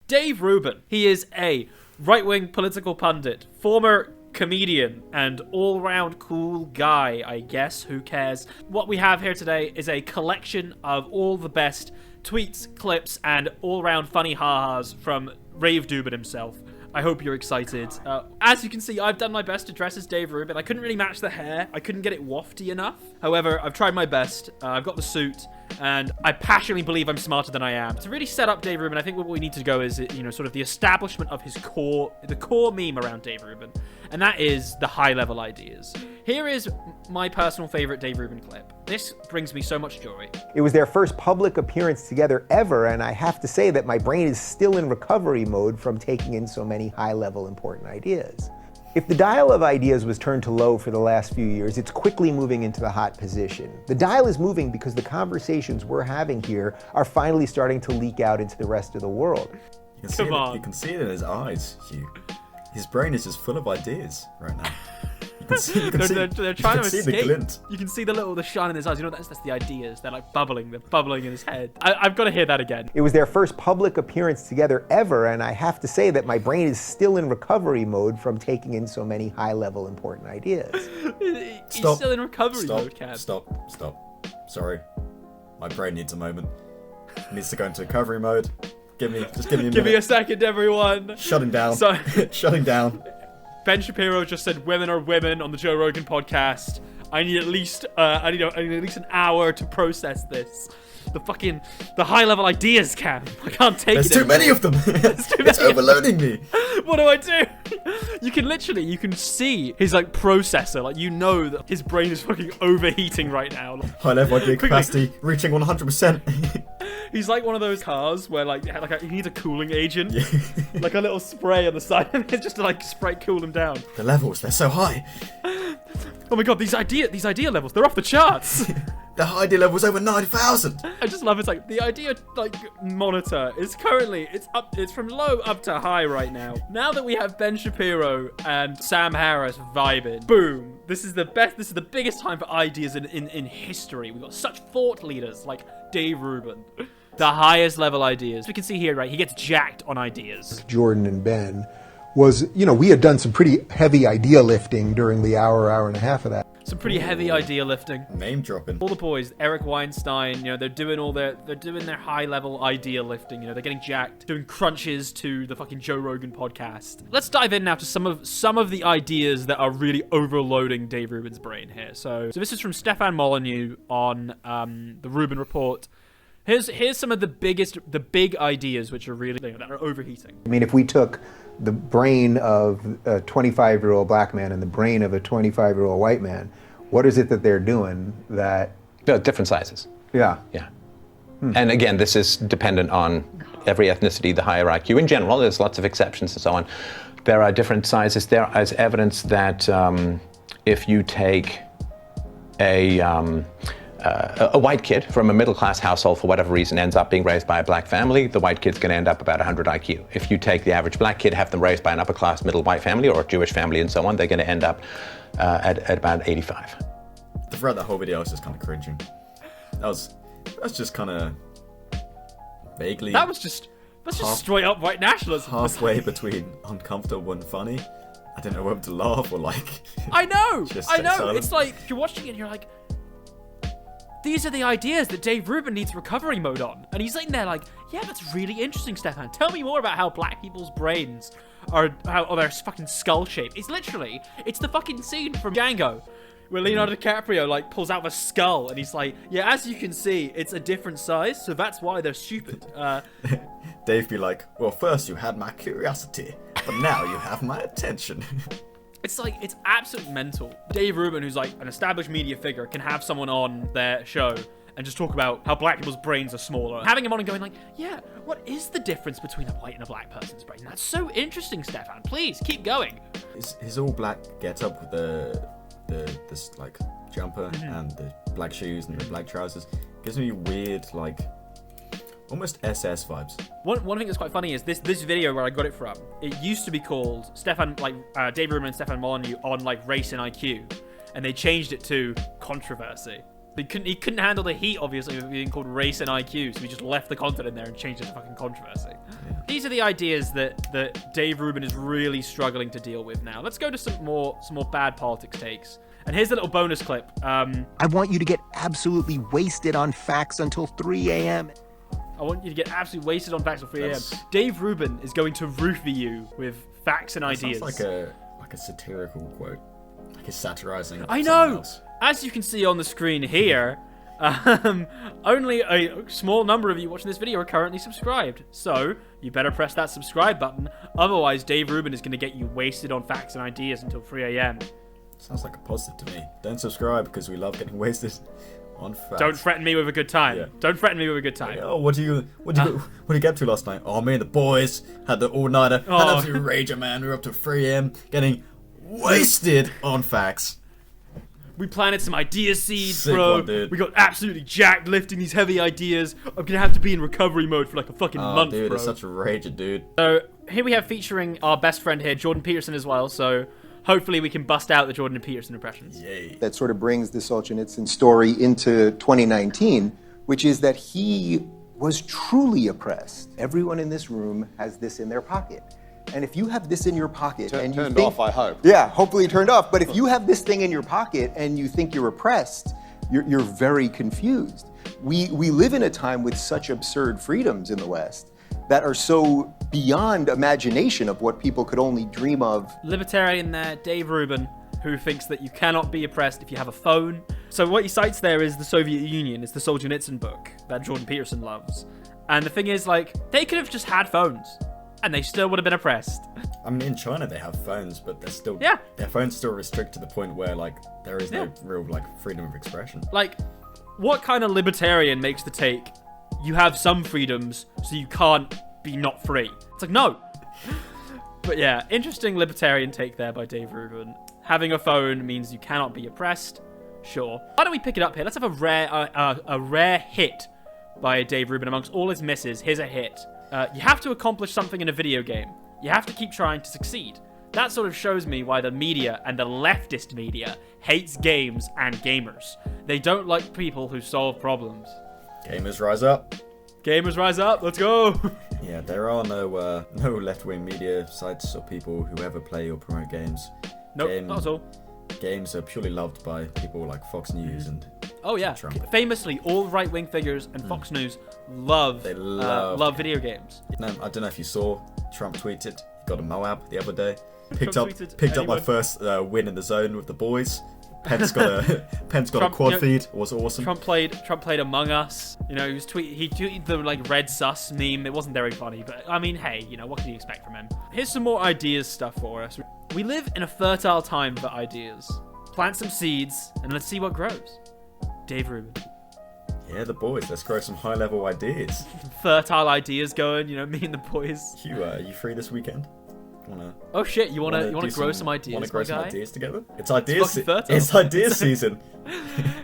Dave Rubin. He is a right-wing political pundit, former comedian, and all-round cool guy, I guess. Who cares? What we have here today is a collection of all the best tweets, clips, and all-round funny ha-has from Rave Dubin himself. I hope you're excited. As you can see, I've done my best to dress as Dave Rubin. I couldn't really match the hair. I couldn't get it wafty enough. However, I've tried my best. I've got the suit, and I passionately believe I'm smarter than I am. To really set up Dave Rubin, I think what we need to go is, sort of the establishment of his core, the core meme around Dave Rubin, and that is the high-level ideas. Here is my personal favorite Dave Rubin clip. This brings me so much joy. It was their first public appearance together ever, and I have to say that my brain is still in recovery mode from taking in so many high-level important ideas. If the dial of ideas was turned to low for the last few years, it's quickly moving into the hot position. The dial is moving because the conversations we're having here are finally starting to leak out into the rest of the world. You can see it in his eyes, Hugh. His brain is just full of ideas right now. They're trying to escape. The glint. You can see the shine in his eyes. You know, that's the ideas. They're like bubbling. They're bubbling in his head. I've got to hear that again. It was their first public appearance together ever, and I have to say that my brain is still in recovery mode from taking in so many high-level important ideas. He's still in recovery mode, Cam. Stop. Sorry. My brain needs a moment. It needs to go into recovery mode. Give me a minute. Give me a second, everyone. Shutting down. Shutting down. Ben Shapiro just said women are women on the Joe Rogan podcast. I need at least an hour to process this. The high level ideas, Cam. I can't take There's it. There's too many of them. It's overloading me. What do I do? You can see his processor. That his brain is fucking overheating right now. High level idea capacity reaching 100%. He's like one of those cars where he needs a cooling agent, like a little spray on the side of it just to spray cool him down. The levels, they're so high. Oh my god, these idea levels, they're off the charts. The idea level is over 9,000. I just love it. The idea monitor is currently it's from low up to high right now. Now that we have Ben Shapiro and Sam Harris vibing, boom. This is the biggest time for ideas in history. We've got such thought leaders like Dave Rubin. The highest level ideas. We can see here, right? He gets jacked on ideas. Jordan and Ben was, we had done some pretty heavy idea lifting during the hour and a half of that. Some pretty heavy idea lifting. Name dropping. All the boys, Eric Weinstein, they're doing their high level idea lifting. They're getting jacked, doing crunches to the fucking Joe Rogan podcast. Let's dive in now to some of the ideas that are really overloading Dave Rubin's brain here. So this is from Stefan Molyneux on the Rubin Report. Here's some of the big ideas which are really that are overheating. I mean, if we took the brain of a 25-year-old black man and the brain of a 25-year-old white man, what is it that they're doing that... No, different sizes. Yeah. And again, this is dependent on every ethnicity, the higher IQ. In general, there's lots of exceptions and so on. There are different sizes. There is evidence that if you take a white kid from a middle-class household, for whatever reason, ends up being raised by a black family, the white kid's going to end up about 100 IQ. If you take the average black kid, have them raised by an upper-class middle white family or a Jewish family and so on, they're going to end up at about 85. Throughout that whole video, I was just kind of cringing. That's just kind of vaguely... That's just straight up white nationalism. Halfway between uncomfortable and funny. I don't know whether to laugh or I know! Silent. It's like, you're watching it and you're like... These are the ideas that Dave Rubin needs recovery mode on. And he's sitting there yeah, that's really interesting, Stefan. Tell me more about how black people's brains are their fucking skull shape. It's the fucking scene from Django where Leonardo DiCaprio pulls out the skull and he's like, yeah, as you can see, it's a different size, so that's why they're stupid. Dave be like, well, first you had my curiosity, but now you have my attention. It's absolute mental. Dave Rubin, who's an established media figure, can have someone on their show and just talk about how black people's brains are smaller. Having him on and going yeah, what is the difference between a white and a black person's brain? That's so interesting, Stefan. Please, keep going. His all black get-up with this jumper and the black shoes and the black trousers gives me weird, almost SS vibes. One thing that's quite funny is this video where I got it from. It used to be called Dave Rubin and Stefan Molyneux on race and IQ, and they changed it to controversy. He couldn't handle the heat, obviously, of being called Race and IQ, so he just left the content in there and changed it to fucking controversy. Yeah. These are the ideas that Dave Rubin is really struggling to deal with now. Let's go to some more bad politics takes. And here's a little bonus clip. I want you to get absolutely wasted on facts until 3 a.m. I want you to get absolutely wasted on facts until 3 a.m. Dave Rubin is going to roofie you with facts and ideas. Sounds like a satirical quote. Like he's satirizing. I know! As you can see on the screen here, only a small number of you watching this video are currently subscribed. So, you better press that subscribe button. Otherwise, Dave Rubin is going to get you wasted on facts and ideas until 3 a.m. Sounds like a positive to me. Don't subscribe because we love getting wasted on facts. Don't threaten me with a good time. Yeah. Don't threaten me with a good time. Like, oh, what do you get up to last night? Oh, me and the boys had the all-nighter. Had an absolute rager, man. We were up to 3 a.m. getting wasted on facts. We planted some idea seeds, Sick bro. one, dude. We got absolutely jacked lifting these heavy ideas. I'm gonna have to be in recovery mode for like a fucking month, dude, bro. it's such a rager, dude. So here we have featuring our best friend here, Jordan Peterson, as well. So hopefully we can bust out the Jordan and Peterson impressions. Yay. That sort of brings the Solzhenitsyn story into 2019, which is that he was truly oppressed. Everyone in this room has this in their pocket. And if you have this in your pocket and you turned think, off, I hope. Yeah, hopefully turned off. But if you have this thing in your pocket and you think you're oppressed, you're very confused. We live in a time with such absurd freedoms in the West that are so beyond imagination of what people could only dream of. Libertarian there, Dave Rubin, who thinks that you cannot be oppressed if you have a phone. So what he cites there is the Soviet Union. It's the Solzhenitsyn book that Jordan Peterson loves. And the thing is, like, they could have just had phones. And they still would have been oppressed. I mean, in China they have phones, but they're still their phones still restrict to the point where like there is no real like freedom of expression. Like, what kind of libertarian makes the take? You have some freedoms, so you can't be not free. It's like, no. But yeah, interesting libertarian take there by Dave Rubin. Having a phone means you cannot be oppressed. Sure. Why don't we pick it up here? Let's have a rare hit by Dave Rubin amongst all his misses. Here's a hit. You have to accomplish something in a video game. You have to keep trying to succeed. That sort of shows me why the media and the leftist media hates games and gamers. They don't like people who solve problems. Gamers rise up. Gamers rise up. Let's go. Yeah, there are no left-wing media sites or people who ever play or promote games. Nope, not at all. Games are purely loved by people like Fox News and Trump. Famously, all right-wing figures and Fox News love video games. No, I don't know if you saw, Trump tweeted, he got a Moab the other day. Picked up my first win in the zone with the boys. Pence got a quad feed. It was awesome. Trump played Among Us. You know, he tweeted the like red sus meme. It wasn't very funny, but I mean, hey, you know, what can you expect from him? Here's some more ideas stuff for us. We live in a fertile time for ideas. Plant some seeds and let's see what grows. Dave Rubin. Yeah, the boys. Let's grow some high-level ideas. Fertile ideas going. You know, me and the boys. You free this weekend? Oh shit! You wanna grow some ideas? Wanna grow some guy? ideas together? It's ideas. It's ideas season.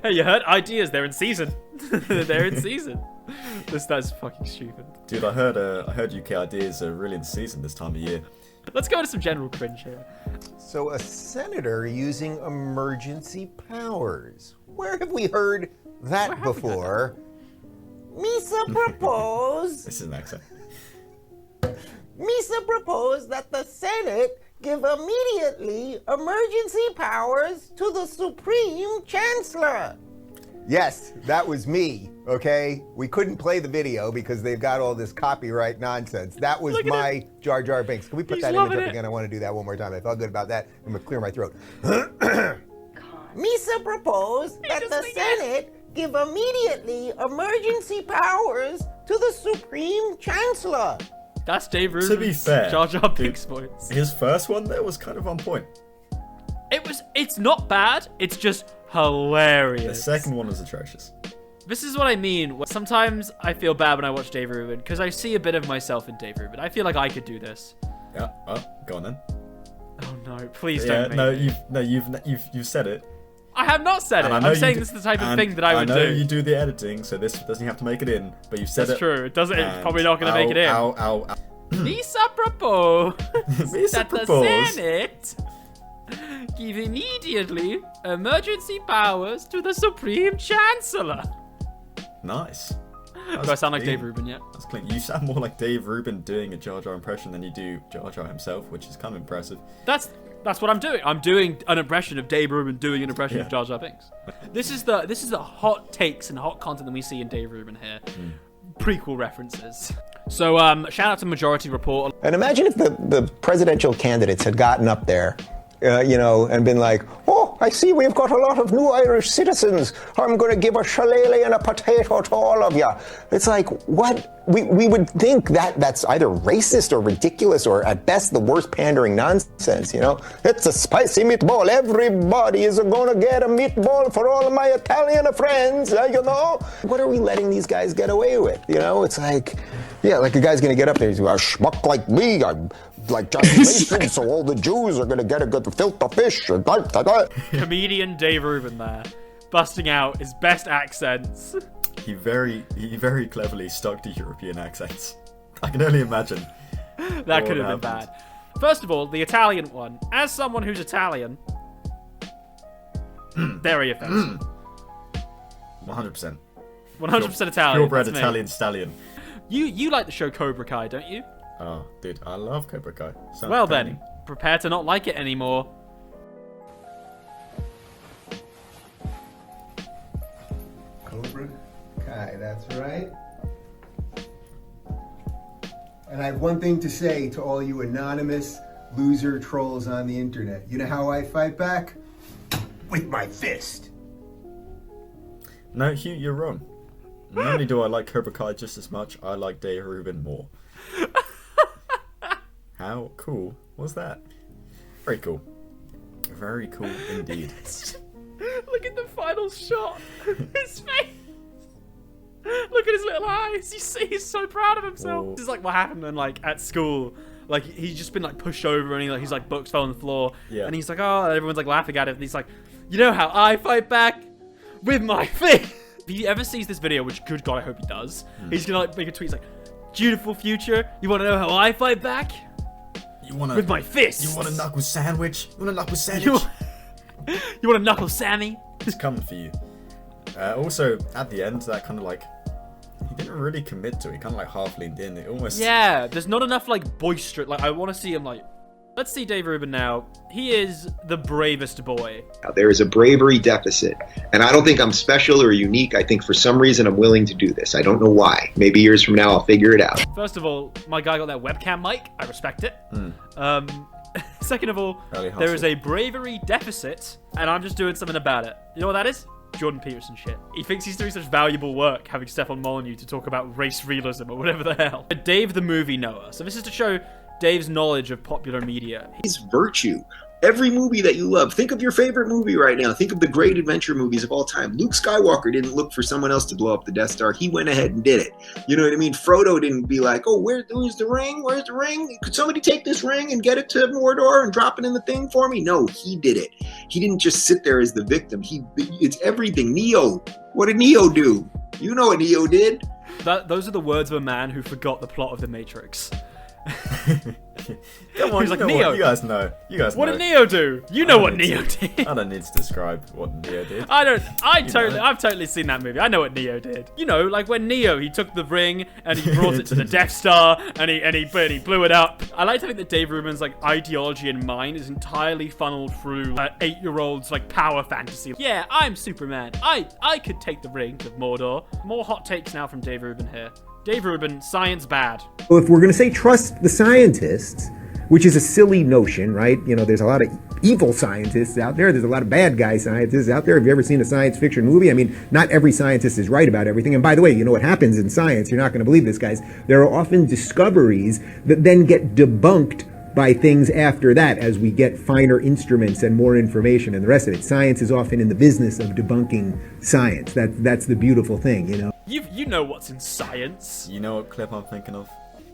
Hey, you heard ideas? They're in season. They're in season. That's fucking stupid. Dude, I heard UK ideas are really in season this time of year. Let's go to some general cringe here. So a senator using emergency powers. Where have we heard that before? Misa proposed. This is an accent. Misa proposed that the Senate give immediately emergency powers to the Supreme Chancellor. Yes, that was me, okay? We couldn't play the video because they've got all this copyright nonsense. That was my Jar Jar Binks. Can we put that image up again? I want to do that one more time. I felt good about that. I'm going to clear my throat. Misa proposed that the Senate give immediately emergency powers to the Supreme Chancellor. That's Dave Rubin's To be fair, Jar Jar Binks voice. His first one there was kind of on point. It's not bad, it's just hilarious. The second one was atrocious. This is what I mean. Sometimes I feel bad when I watch Dave Rubin, because I see a bit of myself in Dave Rubin. I feel like I could do this. Yeah, go on then. Oh no, please don't make you've said it. I have not said it. I'm saying this is the type of thing that I would do. I know you do the editing, so this doesn't have to make it in, but you've said it. That's true. It doesn't. It's probably not going to make it in. Misa propose that the Senate give immediately emergency powers to the Supreme Chancellor. Nice. Do I sound like Dave Rubin yet? That's clean. You sound more like Dave Rubin doing a Jar Jar impression than you do Jar Jar himself, which is kind of impressive. That's what I'm doing. I'm doing an impression of Dave Rubin doing an impression of Yeah. Jar Jar Binks. This is the hot takes and hot content that we see in Dave Rubin here. Prequel references. So shout out to Majority Report. And imagine if the presidential candidates had gotten up there, and been like, oh, I see we've got a lot of new Irish citizens. I'm going to give a shillelagh and a potato to all of you. It's like, what? We would think that's either racist or ridiculous or at best the worst pandering nonsense, It's a spicy meatball. Everybody is going to get a meatball for all of my Italian friends, What are we letting these guys get away with, It's like, yeah, like a guy's going to get up there. He's going to schmuck like me. I'm like just racist, so all the Jews are going to get a good filter fish. Comedian Dave Rubin there, busting out his best accents. He very cleverly stuck to European accents. I can only imagine. That could have been bad. First of all, the Italian one. As someone who's Italian, very offensive. 100%. 100% Italian. Purebred that's me. Italian stallion. You like the show Cobra Kai, don't you? Oh, dude, I love Cobra Kai. Sounds Well funny. then, prepare to not like it anymore. Cobra Kai, that's right. And I have one thing to say to all you anonymous loser trolls on the internet. You know how I fight back? With my fist. No, Hugh, you're wrong. Not only do I like Cobra Kai just as much, I like Dave Rubin more. How cool was that? Very cool. Very cool indeed. Look at the final shot. His face. Look at his little eyes. He's so proud of himself. Oh. This is like what happened when, at school. Like, he's just been, pushed over and his books fell on the floor. Yeah. And he's like, oh, and everyone's, laughing at him. And he's like, you know how I fight back? With my fist. If he ever sees this video, which, good God, I hope he does, he's going to, make a tweet. He's like, beautiful future. You want to know how I fight back? With my fist. You want a knuckle sandwich? You want a knuckle sandwich? You want a knuckle Sammy? It's coming for you. Also, at the end, that kind of he didn't really commit to it. He kind of half leaned in. It almost. Yeah, there's not enough boisterous. I want to see him Let's see Dave Rubin now. He is the bravest boy. There is a bravery deficit, and I don't think I'm special or unique. I think for some reason I'm willing to do this. I don't know why. Maybe years from now I'll figure it out. First of all, my guy got that webcam mic. I respect it. Second of all, Early hustle. there is a bravery deficit, and I'm just doing something about it. You know what that is? Jordan Peterson shit. He thinks he's doing such valuable work having Stefan Molyneux to talk about race realism or whatever the hell. Dave the movie knower. So this is to show Dave's knowledge of popular media. It's virtue. Every movie that you love, think of your favorite movie right now. Think of the great adventure movies of all time. Luke Skywalker didn't look for someone else to blow up the Death Star. He went ahead and did it. You know what I mean? Frodo didn't be like, oh, where's the ring? Where's the ring? Could somebody take this ring and get it to Mordor and drop it in the thing for me? No, he did it. He didn't just sit there as the victim. It's everything. Neo. What did Neo do? You know what Neo did. Those are the words of a man who forgot the plot of The Matrix. Come on, He's like, you know Neo. what? You guys know. What did Neo do? You know what Neo did. I don't need to describe what Neo did. I've totally seen that movie. I know what Neo did. When Neo, he took the ring and he brought it to the Death Star and he blew it up. I like to think that Dave Rubin's ideology and mind is entirely funneled through 8-year-olds power fantasy. Yeah, I'm Superman. I could take the ring to Mordor. More hot takes now from Dave Rubin here. Dave Rubin, science bad. Well, if we're going to say trust the scientists, which is a silly notion, right? There's a lot of evil scientists out there. There's a lot of bad guy scientists out there. Have you ever seen a science fiction movie? I mean, not every scientist is right about everything. And by the way, you know what happens in science? You're not going to believe this, guys. There are often discoveries that then get debunked by things after that as we get finer instruments and more information and the rest of it. Science is often in the business of debunking science. That's the beautiful thing, You know what's in science. You know what clip I'm thinking of?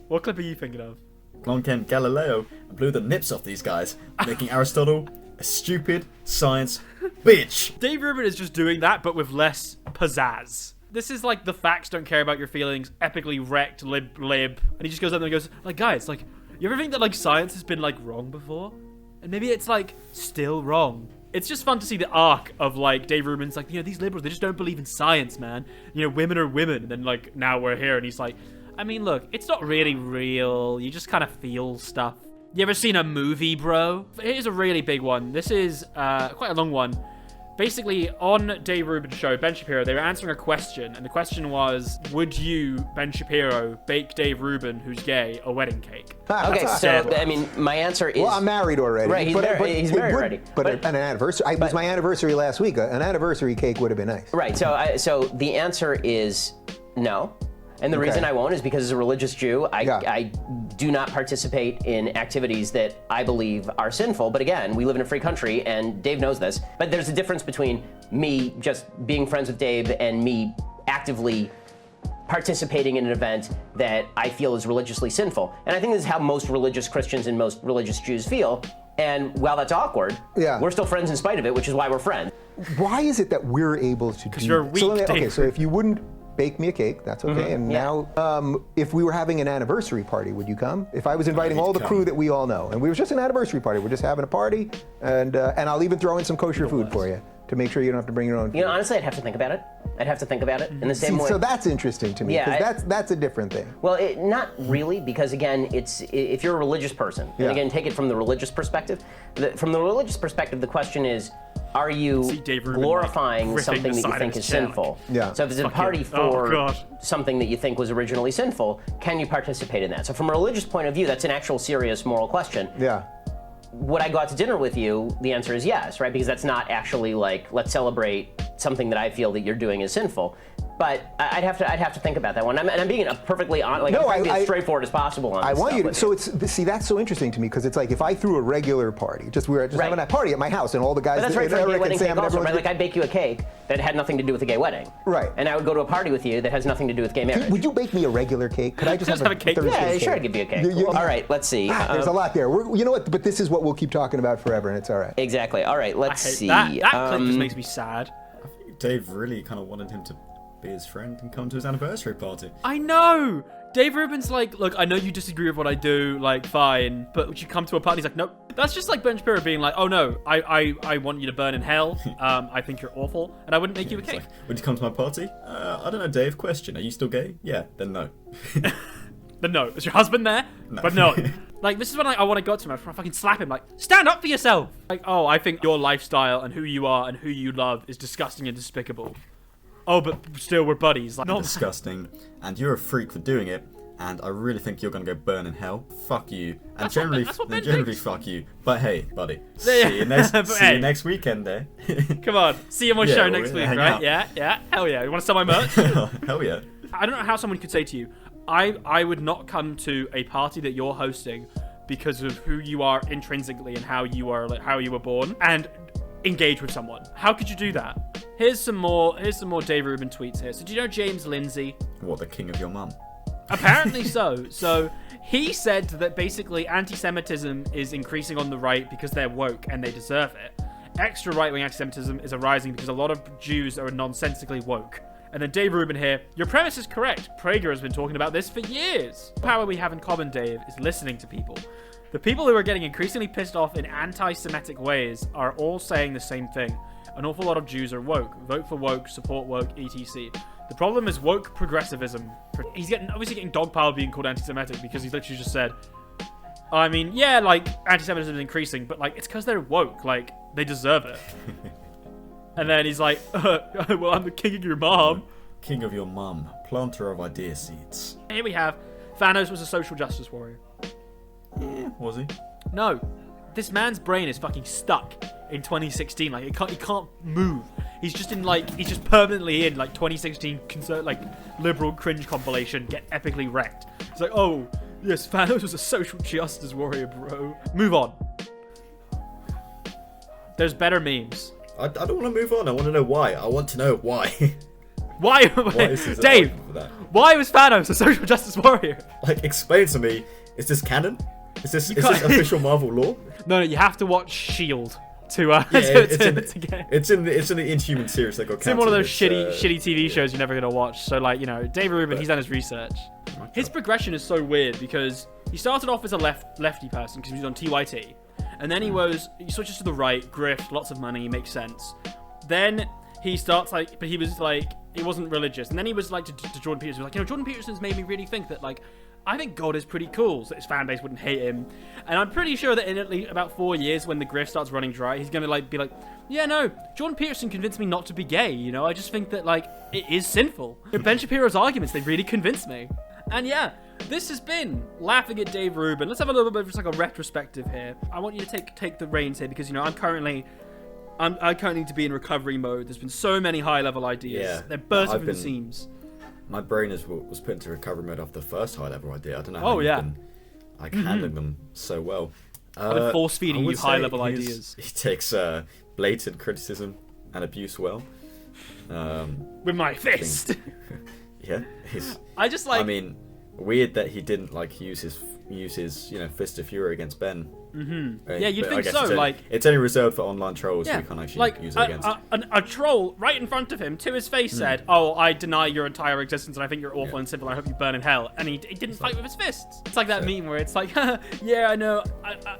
What clip are you thinking of? Along came Galileo and blew the nips off these guys, making Aristotle a stupid science bitch. Dave Rubin is just doing that, but with less pizzazz. This is the facts don't care about your feelings, epically wrecked lib. And he just goes up there and goes, guys, you ever think that, science has been, wrong before? And maybe it's like still wrong. It's just fun to see the arc of like Dave Rubin's like, these liberals, they just don't believe in science, man. Women are women. And then like now we're here and he's like, I mean, look, it's not really real. You just kind of feel stuff. You ever seen a movie, bro? Here's a really big one. This is quite a long one. Basically, on Dave Rubin's show, Ben Shapiro, they were answering a question, and the question was, would you, Ben Shapiro, bake Dave Rubin, who's gay, a wedding cake? Okay, so, I mean, my answer is... Well, I'm married already. Right, he's married already. But an anniversary... It was my anniversary last week. An anniversary cake would have been nice. Right, so the answer is no. And the reason I won't is because as a religious Jew, I do not participate in activities that I believe are sinful. But again, we live in a free country, and Dave knows this. But there's a difference between me just being friends with Dave and me actively participating in an event that I feel is religiously sinful. And I think this is how most religious Christians and most religious Jews feel. And while that's awkward, we're still friends in spite of it, which is why we're friends. Why is it that we're able to do that? Because you're weak, Dave. Okay, so if you wouldn't bake me a cake, that's okay. And now, if we were having an anniversary party, would you come? If I was inviting all the crew that we all know, and we were just an anniversary party, we're just having a party, and I'll even throw in some kosher food for you to make sure you don't have to bring your own food. Honestly, I'd have to think about it. In the same way. So that's interesting to me, because that's a different thing. Well, not really, because again, it's if you're a religious person, and again, take it from the religious perspective. From the religious perspective, the question is, are you glorifying something that you think is sinful? Yeah. So if it's a party for something that you think was originally sinful, can you participate in that? So from a religious point of view, that's an actual serious moral question. Yeah. Would I go out to dinner with you? The answer is yes, right? Because that's not actually like, let's celebrate something that I feel that you're doing is sinful. But I'd have to think about that one. And I'm being perfectly honest, as straightforward as possible on this. I want you to. So that's so interesting to me, because it's like if I threw a regular party, we were just having a party at my house, and all the guys. But that's right for a gay wedding cake also, right? Like I'd bake you a cake that had nothing to do with a gay wedding. Right. And I would go to a party with you that has nothing to do with gay marriage. Would you bake me a regular cake? Could I just have a cake? Yeah, sure, I'd give you a cake. All right, let's see. There's a lot there. You know what? But this is what we'll keep talking about forever, and it's all right. Exactly. All right, let's see. That clip just makes me sad. I think Dave really kind of wanted him to be his friend and come to his anniversary party. I know! Dave Rubin's like, look, I know you disagree with what I do, like, fine, but would you come to a party? He's like, nope. That's just like Ben Shapiro being like, oh no, I want you to burn in hell. I think you're awful, and I wouldn't make you a cake. Like, would you come to my party? I don't know, Dave. Question: are you still gay? Yeah. Then no. Then no. Is your husband there? No. But no. Like, this is when I want to go to him. I want to fucking slap him. Like, stand up for yourself. Like, oh, I think your lifestyle and who you are and who you love is disgusting and despicable. Oh, but still, we're buddies. Like, not disgusting, and you're a freak for doing it, and I really think you're gonna go burn in hell. Fuck you, and That's generally thinks. fuck you. But hey, buddy, see you next weekend, eh? Come on, see you on my show next week, right? Out. Yeah, hell yeah. You want to sell my merch? Hell yeah. I don't know how someone could say to you, I would not come to a party that you're hosting because of who you are intrinsically and how you are, like how you were born, and engage with someone. How could you do that? Here's some more Dave Rubin tweets here. So do you know James Lindsay? What, the king of your mum? Apparently so. So he said that basically anti-Semitism is increasing on the right because they're woke and they deserve it. Extra right-wing anti-Semitism is arising because a lot of Jews are nonsensically woke. And then Dave Rubin here, your premise is correct. Prager has been talking about this for years. The power we have in common, Dave, is listening to people. The people who are getting increasingly pissed off in anti-Semitic ways are all saying the same thing. An awful lot of Jews are woke. Vote for woke, support woke, etc. The problem is woke progressivism. He's obviously getting dogpiled being called anti-Semitic because he's literally just said, I mean, yeah, like, anti-Semitism is increasing, but, like, it's because they're woke. Like, they deserve it. And then he's like, well, I'm the king of your mom. King of your mum. Planter of idea seeds. Here we have, Thanos was a social justice warrior. Yeah, was he? No. This man's brain is fucking stuck in 2016. Like, he can't move. He's just permanently in, like, 2016 liberal cringe compilation, get epically wrecked. It's like, oh, yes, Thanos was a social justice warrior, bro. Move on. There's better memes. I don't want to move on. I want to know why. I want to know why. Why is Dave, why was Thanos a social justice warrior? Like, explain to me, is this canon? Is this official Marvel lore? No, you have to watch S.H.I.E.L.D. It's in the Inhuman series that got cancelled. It's in one of those shitty TV shows you're never going to watch. So, like, you know, Dave Rubin, he's done his research. His progression is so weird because he started off as a lefty person because he was on TYT. And then he switches to the right, grift, lots of money, makes sense. Then he starts but he was he wasn't religious. And then he was to Jordan Peterson, Jordan Peterson's made me really think that I think God is pretty cool, so his fan base wouldn't hate him. And I'm pretty sure that in at least about 4 years, when the grift starts running dry, he's gonna be yeah, no, Jordan Peterson convinced me not to be gay, I just think that it is sinful. Ben Shapiro's arguments, they really convinced me. And yeah, this has been Laughing at Dave Rubin. Let's have a little bit of just a retrospective here. I want you to take the reins here, because I currently need to be in recovery mode. There's been so many high-level ideas. Yeah, they're bursting from the seams. My brain was put into recovery mode after the first high-level idea. I don't know how you've been handling them so well. I've been force-feeding you high-level ideas. He takes blatant criticism and abuse well. With my fist. Yeah. I mean, weird that he didn't use his fist of fury against Ben. Yeah, you'd think so. It's only reserved for online trolls, so we can't actually use it against. A troll right in front of him, to his face, said, "Oh, I deny your entire existence, and I think you're awful and sinful. And I hope you burn in hell." And he didn't fight with his fists. It's like that meme where it's yeah, I know,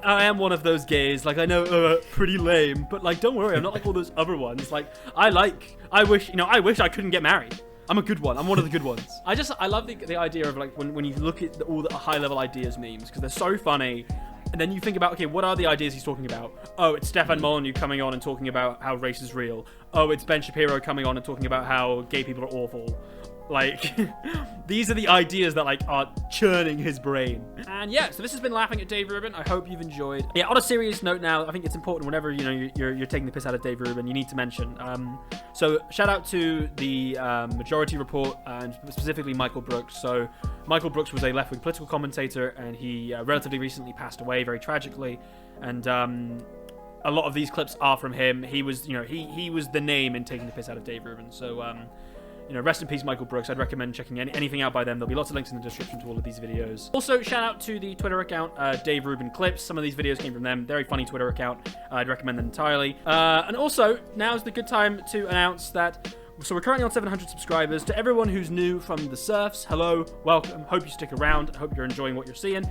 I am one of those gays. I know, pretty lame, but don't worry, I'm not like all those other ones. I wish I couldn't get married. I'm a good one. I'm one of the good ones. I love the idea of when you look at all the high-level ideas memes, because they're so funny. And then you think about, okay, what are the ideas he's talking about? Oh, it's Stefan Molyneux coming on and talking about how race is real. Oh, it's Ben Shapiro coming on and talking about how gay people are awful. These are the ideas that are churning his brain. And yeah, so this has been Laughing at Dave Rubin. I hope you've enjoyed. Yeah, on a serious note now, I think it's important whenever you're taking the piss out of Dave Rubin, you need to mention. So shout out to the Majority Report and specifically Michael Brooks. So Michael Brooks was a left-wing political commentator, and he relatively recently passed away very tragically. And a lot of these clips are from him. He was he was the name in taking the piss out of Dave Rubin. So rest in peace, Michael Brooks. I'd recommend checking anything out by them. There'll be lots of links in the description to all of these videos. Also, shout out to the Twitter account, Dave Rubin Clips. Some of these videos came from them. Very funny Twitter account. I'd recommend them entirely. And also, now's the good time to announce that. So we're currently on 700 subscribers. To everyone who's new from the surfs, hello, welcome. Hope you stick around. Hope you're enjoying what you're seeing.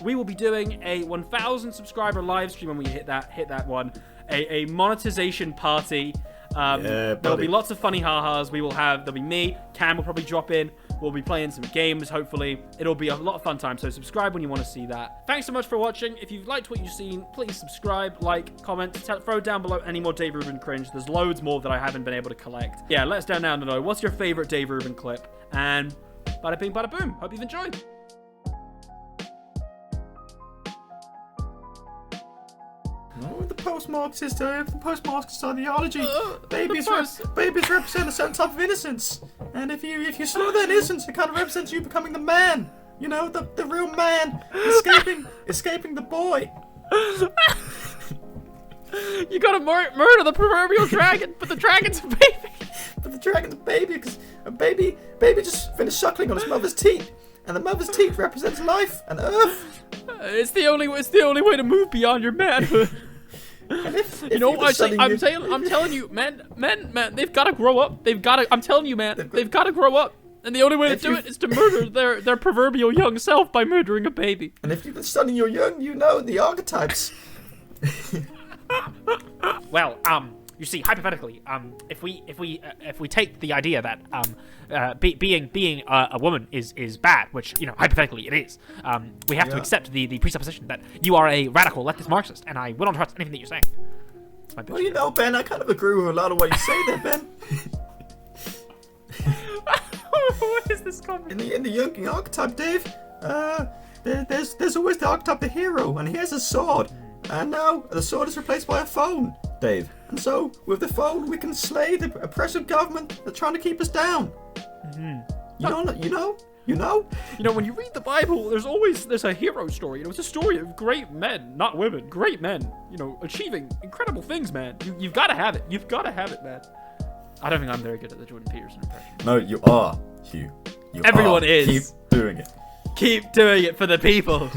We will be doing a 1,000 subscriber live stream when we hit that one. A monetization party. There'll be lots of funny ha-has. There'll be me, Cam will probably drop in. We'll be playing some games, hopefully. It'll be a lot of fun time, so subscribe when you want to see that. Thanks so much for watching. If you've liked what you've seen, please subscribe, like, comment, throw down below any more Dave Rubin cringe. There's loads more that I haven't been able to collect. Yeah, let us down now to know what's your favorite Dave Rubin clip. And bada bing, bada boom. Hope you've enjoyed. No, the post-Marxist, the post-Marxist ideology. Babies represent a certain type of innocence, and if you slow that innocence, it kind of represents you becoming the man. The real man, escaping the boy. You gotta murder the proverbial dragon, but the dragon's a baby. But the dragon's a baby, because a baby just finished suckling on its mother's teat, and the mother's teat represents life and earth. It's the only way to move beyond your manhood. And if I'm telling you, men, they've got to grow up. I'm telling you, man, they've got to grow up. And the only way to do it is to murder their proverbial young self by murdering a baby. And if you've been studying your young, you know the archetypes. Well, you see, hypothetically, if we take the idea that being a woman is bad, which hypothetically it is, we have to accept the presupposition that you are a radical leftist Marxist, and I will not trust anything that you're saying. That's my pitch. Well, Ben, I kind of agree with a lot of what you say there, Ben. What is this comment? In the young archetype, Dave, there's always the archetype, the hero, and he has a sword. And now the sword is replaced by a phone, Dave. And so, with the phone, we can slay the oppressive government that's trying to keep us down. Mm-hmm. You know? When you read the Bible, there's a hero story. It's a story of great men, not women, great men, achieving incredible things, man. You've got to have it. You've got to have it, man. I don't think I'm very good at the Jordan Peterson impression. No, you are, Hugh. Everyone is. Keep doing it. Keep doing it for the people.